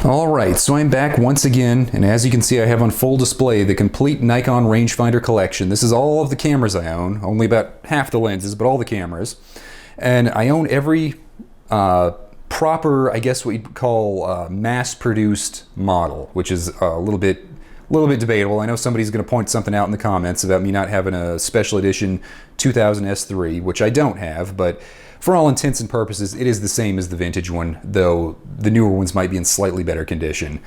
Alright, so I'm back once again, and as you can see I have on full display the complete Nikon Rangefinder collection. This is all of the cameras I own, only about half the lenses, but all the cameras. And I own every proper, I guess what you'd call mass-produced model, which is a little bit debatable. I know somebody's going to point something out in the comments about me not having a special edition 2000 S3, which I don't have, but for all intents and purposes, it is the same as the vintage one, though the newer ones might be in slightly better condition.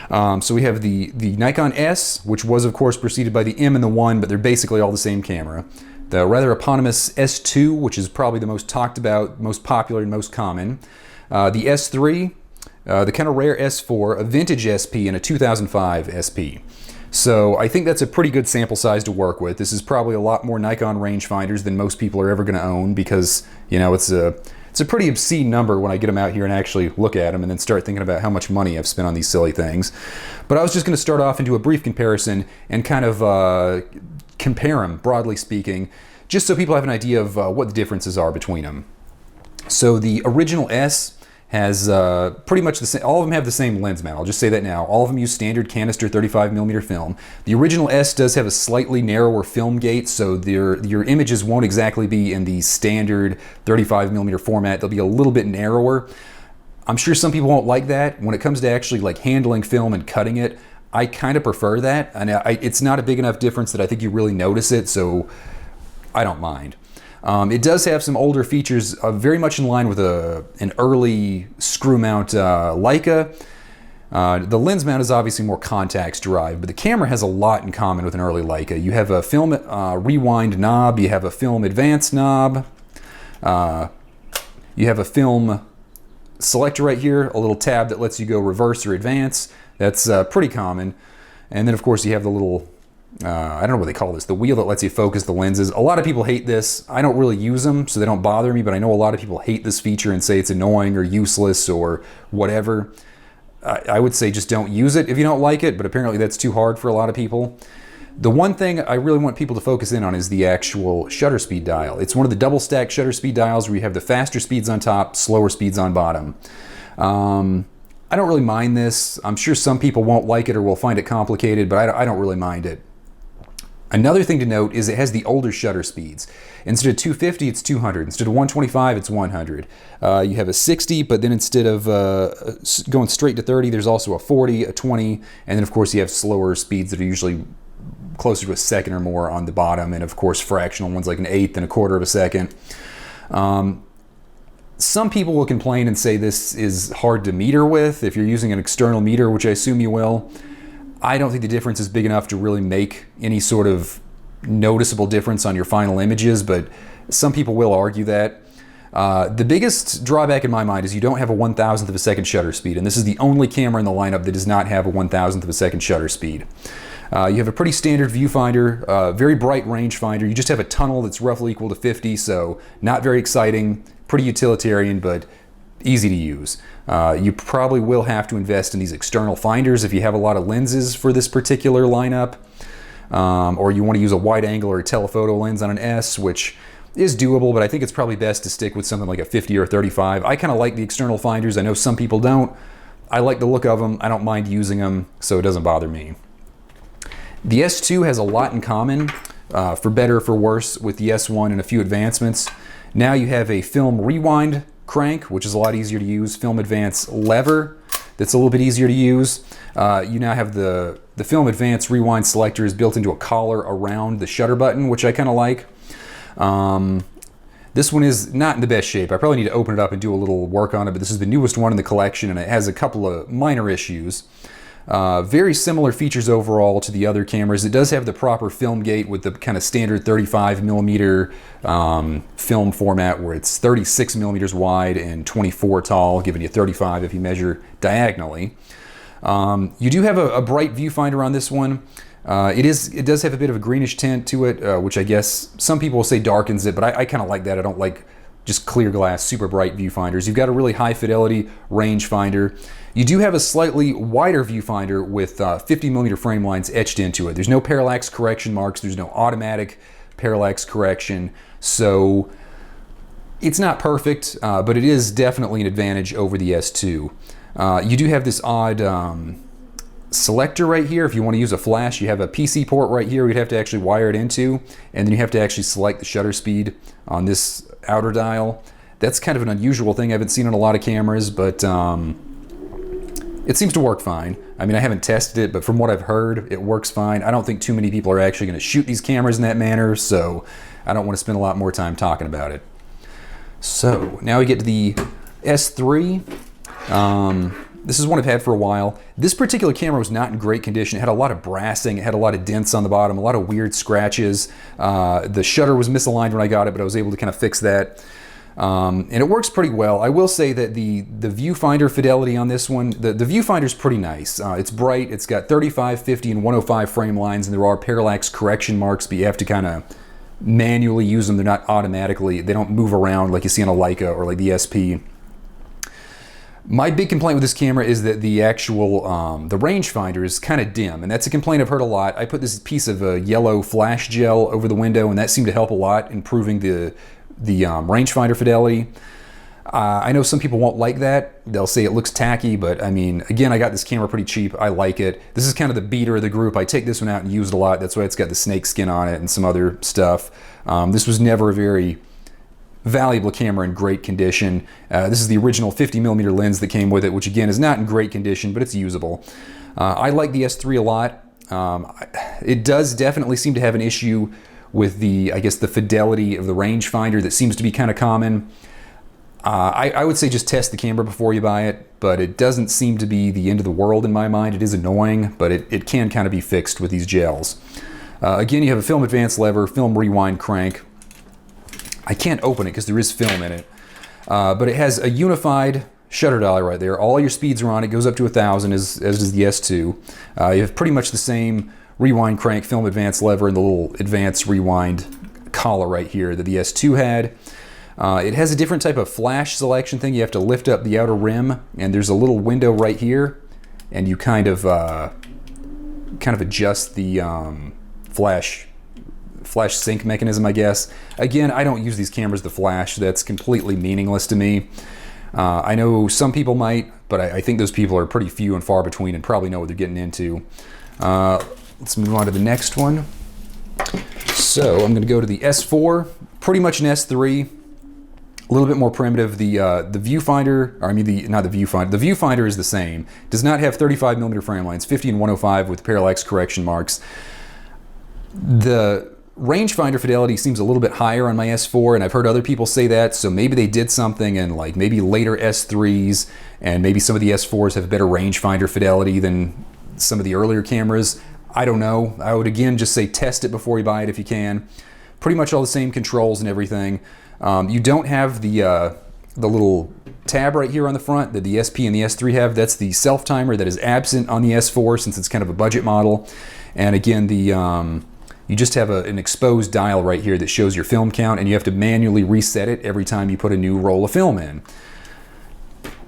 So we have the Nikon S, which was of course preceded by the M and the 1, but they're basically all the same camera. The rather eponymous S2, which is probably the most talked about, most popular, and most common. The S3, the kind of rare S4, a vintage SP, and a 2005 SP. So I think that's a pretty good sample size to work with. This is probably a lot more Nikon rangefinders than most people are ever going to own because, you know, it's a pretty obscene number when I get them out here and actually look at them and then start thinking about how much money I've spent on these silly things. But I was just going to start off and do a brief comparison and kind of compare them, broadly speaking, just so people have an idea of what the differences are between them. So the original S has pretty much the same, all of them have the same lens mount. I'll just say that now. All of them use standard canister 35mm film. The original S does have a slightly narrower film gate, so your images won't exactly be in the standard 35mm format. They'll be a little bit narrower. I'm sure some people won't like that. When it comes to actually like handling film and cutting it, I kind of prefer that. And it's not a big enough difference that I think you really notice it, so I don't mind. It does have some older features very much in line with an early screw mount Leica. The lens mount is obviously more contacts derived, but the camera has a lot in common with an early Leica. You have a film rewind knob, you have a film advance knob, you have a film selector right here, a little tab that lets you go reverse or advance. That's pretty common. And then of course you have the little I don't know what they call this, the wheel that lets you focus the lenses. A lot of people hate this. I don't really use them, so they don't bother me, but I know a lot of people hate this feature and say it's annoying or useless or whatever. I would say just don't use it if you don't like it, but apparently that's too hard for a lot of people. The one thing I really want people to focus in on is the actual shutter speed dial. It's one of the double stack shutter speed dials where you have the faster speeds on top, slower speeds on bottom. I don't really mind this. I'm sure some people won't like it or will find it complicated, but I don't really mind it. Another thing to note is it has the older shutter speeds. Instead of 250, it's 200. Instead of 125, it's 100. You have a 60, but then instead of going straight to 30, there's also a 40, a 20, and then of course you have slower speeds that are usually closer to a second or more on the bottom, and of course fractional ones like an eighth and a quarter of a second. Some people will complain and say this is hard to meter with if you're using an external meter, which I assume you will. I don't think the difference is big enough to really make any sort of noticeable difference on your final images, but some people will argue that. The biggest drawback in my mind is you don't have a 1,000th of a second shutter speed, and this is the only camera in the lineup that does not have a 1,000th of a second shutter speed. You have a pretty standard viewfinder, very bright rangefinder. You just have a tunnel that's roughly equal to 50, so not very exciting, pretty utilitarian, but easy to use. You probably will have to invest in these external finders if you have a lot of lenses for this particular lineup, or you want to use a wide angle or a telephoto lens on an S, which is doable, but I think it's probably best to stick with something like a 50 or 35. I kind of like the external finders. I know some people don't. I like the look of them. I don't mind using them, so it doesn't bother me. The S2 has a lot in common, for better or for worse, with the S1 and a few advancements. Now you have a film rewind crank, which is a lot easier to use, film advance lever that's a little bit easier to use. You now have the film advance rewind selector is built into a collar around the shutter button, which I kind of like. This one is not in the best shape. I probably need to open it up and do a little work on it, but this is the newest one in the collection and it has a couple of minor issues. Very similar features overall to the other cameras. It does have the proper film gate with the kind of standard 35mm film format where it's 36mm wide and 24 tall, giving you 35 if you measure diagonally. You do have a bright viewfinder on this one. It does have a bit of a greenish tint to it, which I guess some people will say darkens it, but I kind of like that. I don't like just clear glass, super bright viewfinders. You've got a really high fidelity rangefinder. You do have a slightly wider viewfinder with 50mm frame lines etched into it. There's no parallax correction marks. There's no automatic parallax correction. So it's not perfect, but it is definitely an advantage over the S2. You do have this odd selector right here. If you want to use a flash, you have a PC port right here you'd have to actually wire it into, and then you have to actually select the shutter speed on this outer dial. That's kind of an unusual thing I haven't seen on a lot of cameras, but it seems to work fine. I mean, I haven't tested it, but from what I've heard, it works fine. I don't think too many people are actually going to shoot these cameras in that manner, so I don't want to spend a lot more time talking about it. So now we get to the S3. This is one I've had for a while. This particular camera was not in great condition. It had a lot of brassing, it had a lot of dents on the bottom, a lot of weird scratches. The shutter was misaligned when I got it, but I was able to kind of fix that. And it works pretty well. I will say that the viewfinder fidelity on this one, the viewfinder is pretty nice. It's bright, it's got 35, 50, and 105 frame lines, and there are parallax correction marks, but you have to kind of manually use them. They're not automatically, they don't move around like you see on a Leica or like the SP. My big complaint with this camera is that the actual, the rangefinder is kind of dim, and that's a complaint I've heard a lot. I put this piece of yellow flash gel over the window, and that seemed to help a lot, improving the rangefinder fidelity. I know some people won't like that. They'll say it looks tacky, but I mean, again, I got this camera pretty cheap. I like it. This is kind of the beater of the group. I take this one out and use it a lot. That's why it's got the snake skin on it and some other stuff. This was never a very valuable camera in great condition. This is the original 50mm lens that came with it, which again is not in great condition, but it's usable. I like the S3 a lot. It does definitely seem to have an issue with the, I guess, the fidelity of the rangefinder that seems to be kind of common. I would say just test the camera before you buy it, but it doesn't seem to be the end of the world in my mind. It is annoying, but it can kind of be fixed with these gels. Again, you have a film advance lever, film rewind crank. I can't open it because there is film in it, but it has a unified shutter dial right there. All your speeds are on. It goes up to 1,000 as does the S2. You have pretty much the same rewind crank, film advance lever, and the little advanced rewind collar right here that the S2 had. It has a different type of flash selection thing. You have to lift up the outer rim, and there's a little window right here, and you kind of adjust the flash sync mechanism, I guess. Again, I don't use these cameras to flash. That's completely meaningless to me. I know some people might, but I think those people are pretty few and far between and probably know what they're getting into. Let's move on to the next one. So I'm going to go to the S4, pretty much an S3, a little bit more primitive. The viewfinder, or I mean not the viewfinder. The viewfinder is the same. Does not have 35mm frame lines, 50 and 105 with parallax correction marks. The rangefinder fidelity seems a little bit higher on my S4, and I've heard other people say that, so maybe they did something, and like maybe later S3s and maybe some of the S4s have better rangefinder fidelity than some of the earlier cameras. I don't know. I would again just say test it before you buy it if you can. Pretty much all the same controls and everything. You don't have the little tab right here on the front that the SP and the S3 have. That's the self timer that is absent on the S4 since it's kind of a budget model. And again, you just have an exposed dial right here that shows your film count, and you have to manually reset it every time you put a new roll of film in.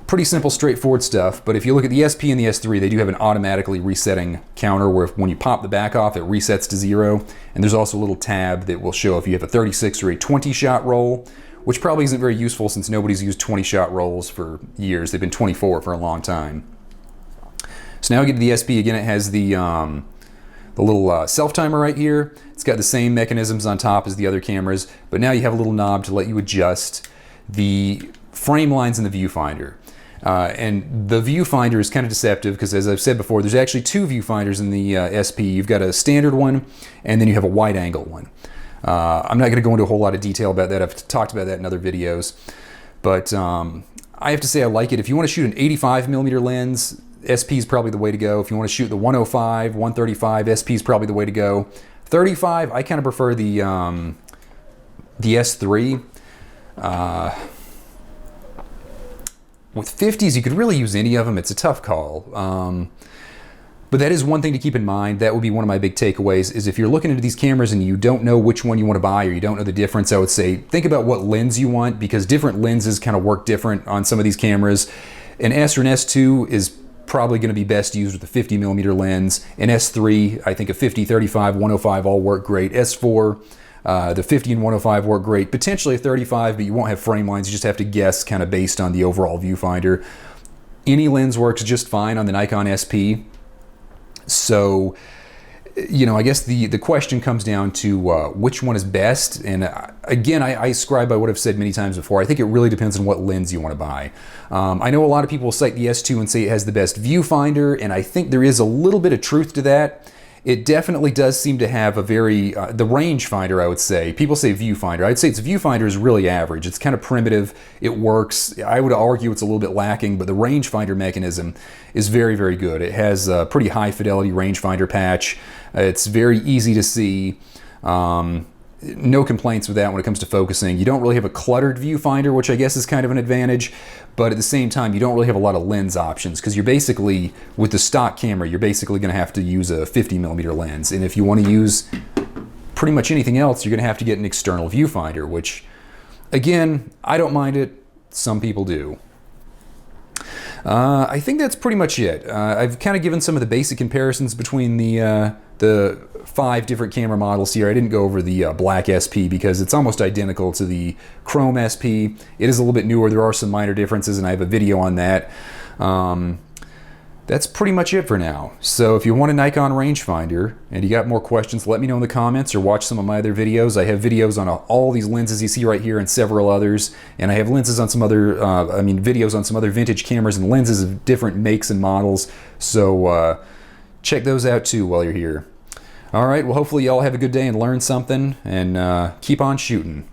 Pretty simple, straightforward stuff, but if you look at the SP and the S3, they do have an automatically resetting counter where when you pop the back off, it resets to 0. And there's also a little tab that will show if you have a 36 or a 20 shot roll, which probably isn't very useful since nobody's used 20 shot rolls for years. They've been 24 for a long time. So now we get to the SP. Again, it has the little self timer right here. It's got the same mechanisms on top as the other cameras, but now you have a little knob to let you adjust the frame lines in the viewfinder. And the viewfinder is kind of deceptive because, as I've said before, there's actually two viewfinders in the SP. You've got a standard one, and then you have a wide angle one. I'm not going to go into a whole lot of detail about that. I've talked about that in other videos. But I have to say I like it. If you want to shoot an 85mm lens, SP is probably the way to go. If you want to shoot the 105, 135, SP is probably the way to go. 35, I kind of prefer the S3. With 50s, you could really use any of them. It's a tough call. But that is one thing to keep in mind. That would be one of my big takeaways, is if you're looking into these cameras and you don't know which one you want to buy or you don't know the difference, I would say think about what lens you want, because different lenses kind of work different on some of these cameras. An S or an S2 is probably going to be best used with a 50mm lens. An S3, I think a 50, 35, 105 all work great. S4, the 50 and 105 work great. Potentially a 35, but you won't have frame lines. You just have to guess kind of based on the overall viewfinder. Any lens works just fine on the Nikon SP. So, you know, I guess the question comes down to which one is best. And again, I ascribe by what I've said many times before. I think it really depends on what lens you want to buy. I know a lot of people will cite the S2 and say it has the best viewfinder, and I think there is a little bit of truth to that. It definitely does seem to have a very, the rangefinder, I would say. People say viewfinder. I'd say its viewfinder is really average. It's kind of primitive. It works. I would argue it's a little bit lacking, but the rangefinder mechanism is very, very good. It has a pretty high fidelity rangefinder patch. It's very easy to see. No complaints with that when it comes to focusing. You don't really have a cluttered viewfinder, which I guess is kind of an advantage, but at the same time, you don't really have a lot of lens options because you're basically, with the stock camera, you're basically going to have to use a 50mm lens. And if you want to use pretty much anything else, you're going to have to get an external viewfinder, which, again, I don't mind it. Some people do. I think that's pretty much it. I've kind of given some of the basic comparisons between the 5 different camera models here. I didn't go over the black SP because it's almost identical to the chrome SP. It is a little bit newer. There are some minor differences, and I have a video on that. That's pretty much it for now. So if you want a Nikon rangefinder and you got more questions, let me know in the comments or watch some of my other videos. I have videos on all these lenses you see right here and several others, and I have lenses on some other, videos on some other vintage cameras and lenses of different makes and models. So check those out too while you're here. All right, well, hopefully y'all have a good day and learn something, and keep on shooting.